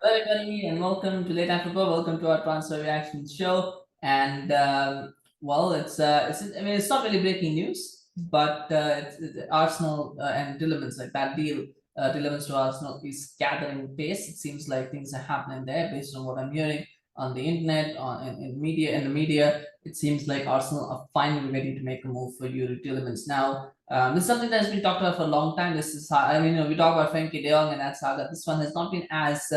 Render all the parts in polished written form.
Hello, everybody, and welcome to Late Night Football. Welcome to our transfer reaction show. And I mean, it's not really breaking news, but it's Arsenal and Tielemans, like that deal, Tielemans to Arsenal is gathering pace. It seems like things are happening there, based on what I'm hearing on the internet, in the media. It seems like Arsenal are finally ready to make a move for Youri Tielemans. Now, this is something that has been talked about for a long time. This is, I mean, we talk about Frenkie De Jong and that saga. This one has not been as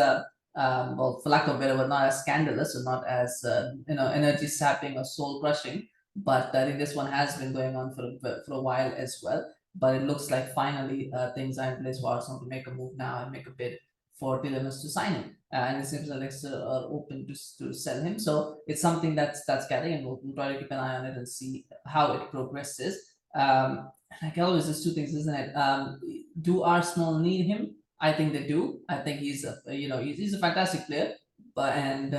well, for lack of a better word, not as scandalous or not as energy sapping or soul crushing. But I think this one has been going on for a while as well. But it looks like finally things are in place for Arsenal to make a move now and make a bid for Tielemans to sign him. And it seems that Leicester are open to sell him. So it's something that's getting, and we'll try to keep an eye on it and see how it progresses. Like always, there's two things, isn't it? Do Arsenal need him? I think they do. I think he's he's a fantastic player, but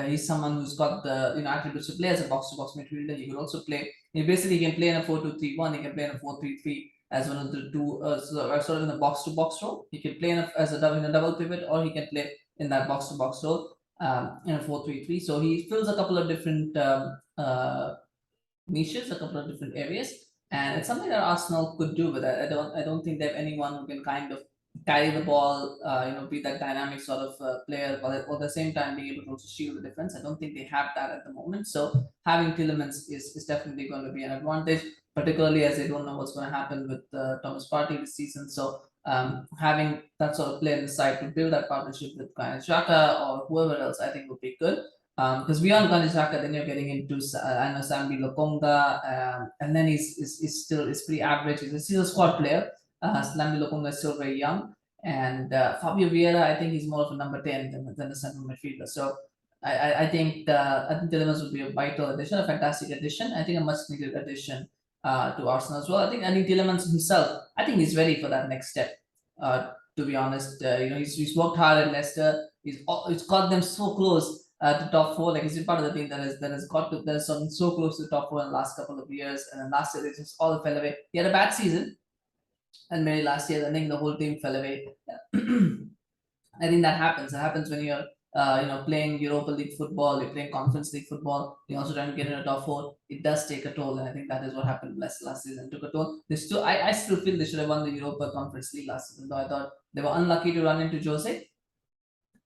he's someone who's got the attributes to play as a box to box midfielder. He could also play. He basically can play in a 4-2-3-1. He can play in a 4-3-3 as one of the two sort of in a box to box role. He can play in a double pivot, or he can play in that box to box role in a 4-3-3. So he fills a couple of different niches, a couple of different areas, and it's something that Arsenal could do with it. I don't think they have anyone who can kind of carry the ball, be that dynamic sort of player, but at the same time being able to also shield the defense. I don't think they have that at the moment. So having Tielemans is definitely going to be an advantage, particularly as they don't know what's going to happen with Thomas Partey this season. So having that sort of player in the side to build that partnership with Xhaka or whoever else, I think would be good. Because beyond Granit Xhaka, then you're getting into I know Sambi, Lokonga, and then he's still pretty average. He's a squad player. Sambi Lokonga is still very young, and Fabio Viera, I think he's more of a number 10 than a central midfielder. So I think Tielemans would be a vital addition, a fantastic addition. I think a much needed addition to Arsenal as well. I think Tielemans himself, I think he's ready for that next step. To be honest, he's worked hard at Leicester. He's got them so close to top four. Like he's been part of the team that has got to that's so close to the top four in the last couple of years. And then last year they just all fell away. He had a bad season, and maybe last year I think the whole team fell away. I think that happens. It happens when you're playing Europa League football, you're playing Conference League football, you're also trying to get in a top four. It does take a toll, and I think that is what happened last season. It took a toll. I still feel they should have won the Europa Conference League last season, though I thought they were unlucky to run into Jose.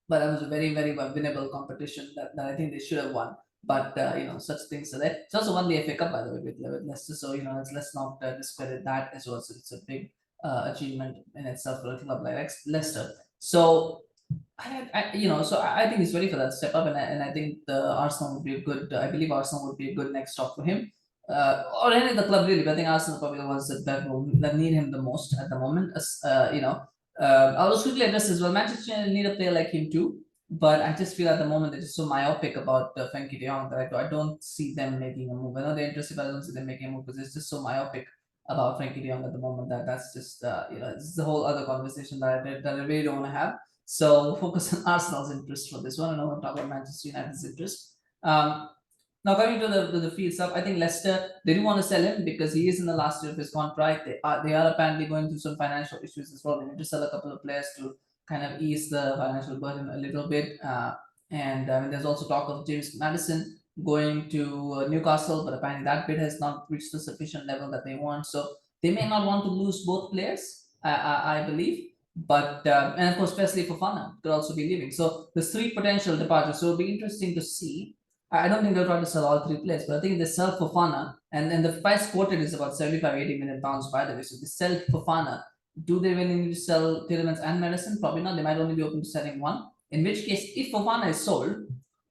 But it was a very, very winnable competition that I think they should have won. But such things are there. It's also won the FA Cup, by the way, with Leicester. So let's not discredit that as well. So it's a big achievement in itself for a club like Leicester. So I think he's ready for that step up, and I think the Arsenal would be a good. I believe Arsenal would be a good next stop for him, or any of the club really. But I think Arsenal are probably the ones that need him the most at the moment. I'll just quickly address as well. Manchester United need a player like him too, but I just feel at the moment they're just so myopic about Frenkie De Jong that I don't see them making a move. I know they're interested, but I don't see them making a move because it's just so myopic about Frenkie De Jong at the moment that's just this is a whole other conversation that I really don't want to have. So we'll focus on Arsenal's interest for this one, and I want to talk about Manchester United's interest. Now coming to the field stuff, I think Leicester they do want to sell him because he is in the last year of his contract. They are apparently going through some financial issues as well. They need to sell a couple of players to kind of ease the financial burden a little bit. And there's also talk of James Maddison going to Newcastle, but apparently that bid has not reached the sufficient level that they want. So they may not want to lose both players, I believe. But and of course, especially Fofana could also be leaving. So there's three potential departures. So it'll be interesting to see. I don't think they'll try to sell all three players, but I think if they sell Fofana, and the price quoted is about 75-80 million pounds, by the way. So if they sell Fofana, do they really need to sell Tielemans and Maddison? Probably not. They might only be open to selling one. In which case, if Fofana is sold,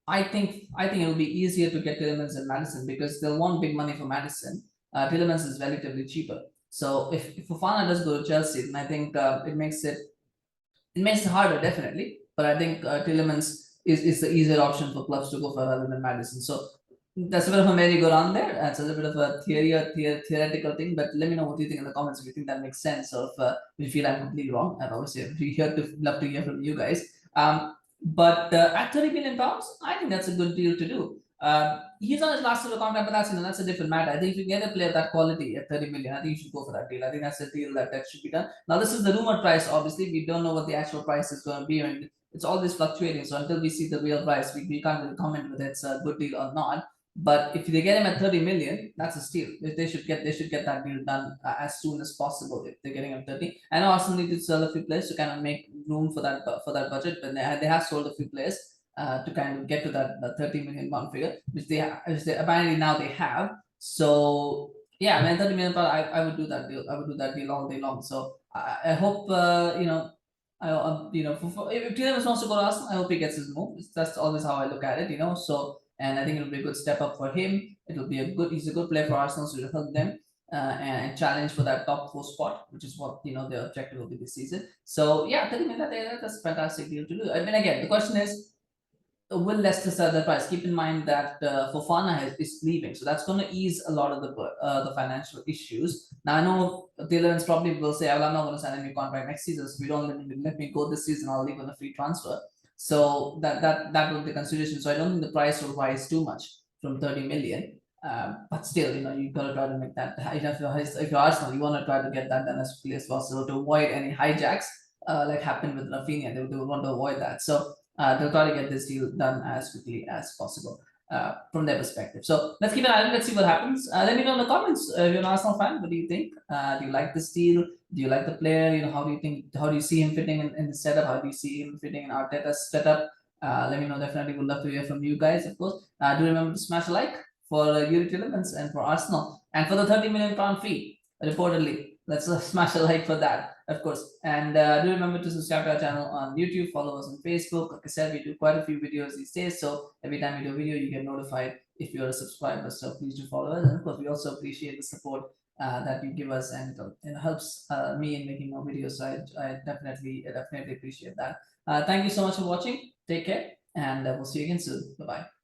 I think it'll be easier to get Tielemans and Maddison because they'll want big money for Maddison. Tielemans is relatively cheaper. So if Fofana does go to Chelsea, then I think it makes it harder, definitely. But I think Tielemans is the easier option for clubs to go for rather than Maddison. So that's a bit of a merry-go-round there. It's a little bit of a theoretical thing, but let me know what you think in the comments if you think that makes sense or if you feel I'm completely wrong. And obviously, love to hear from you guys. But at 30 million pounds, I think that's a good deal to do. He's on his last year of contract, but that's a different matter. I think if you get a player of that quality at 30 million, I think you should go for that deal. I think that's a deal that should be done. Now, this is the rumored price. Obviously, we don't know what the actual price is going to be. I mean, it's always fluctuating. So until we see the real price, we can't really comment whether it's a good deal or not. But if they get him at 30 million, that's a steal. They should get that deal done as soon as possible. If they're getting him 30, I know Arsenal need to sell a few players to kind of make room for that budget, but they have sold a few players to kind of get to that 30 million pound figure, which they apparently now they have. So yeah, I mean 30 million pound, I would do that deal. I would do that deal all day long. So I hope if Tielemans wants to go to Arsenal, I hope he gets his move. That's always how I look at it. So. And I think it'll be a good step up for him. He's a good player for Arsenal, so it'll help them and challenge for that top 4 spot, which is what the objective will be this season. So yeah, 30 million, that's a fantastic deal to do. I mean, again, the question is, will Leicester sell the price? Keep in mind that Fofana is leaving, so that's going to ease a lot of the financial issues. Now I know Tielemans probably will say, "Well, I'm not going to sign a new contract next season. So if you don't let me go this season, I'll leave on a free transfer." So that will be the consideration. So I don't think the price will rise too much from 30 million. But still, you've got to try to make that. If you're Arsenal, you want to try to get that done as quickly as possible to avoid any hijacks like happened with Rafinha. They will want to avoid that. So they'll try to get this deal done as quickly as possible from their perspective. So let's keep an eye on it. Let's see what happens. Let me know in the comments if you're an Arsenal fan. What do you think? Do you like this deal? Do you like the player? How do you see him fitting in the setup? How do you see him fitting in Arteta's setup? Let me know. Definitely would love to hear from you guys, of course. Do remember to smash a like for Youri Tielemans and for Arsenal and for the 30 million pound fee, reportedly. Let's smash a like for that, of course. And do remember to subscribe to our channel on YouTube, follow us on Facebook. Like I said, we do quite a few videos these days. So every time we do a video, you get notified if you're a subscriber. So please do follow us. And of course, we also appreciate the support that you give us, and it helps me in making more videos. So I definitely appreciate that. Thank you so much for watching. Take care, and we'll see you again soon. Bye bye.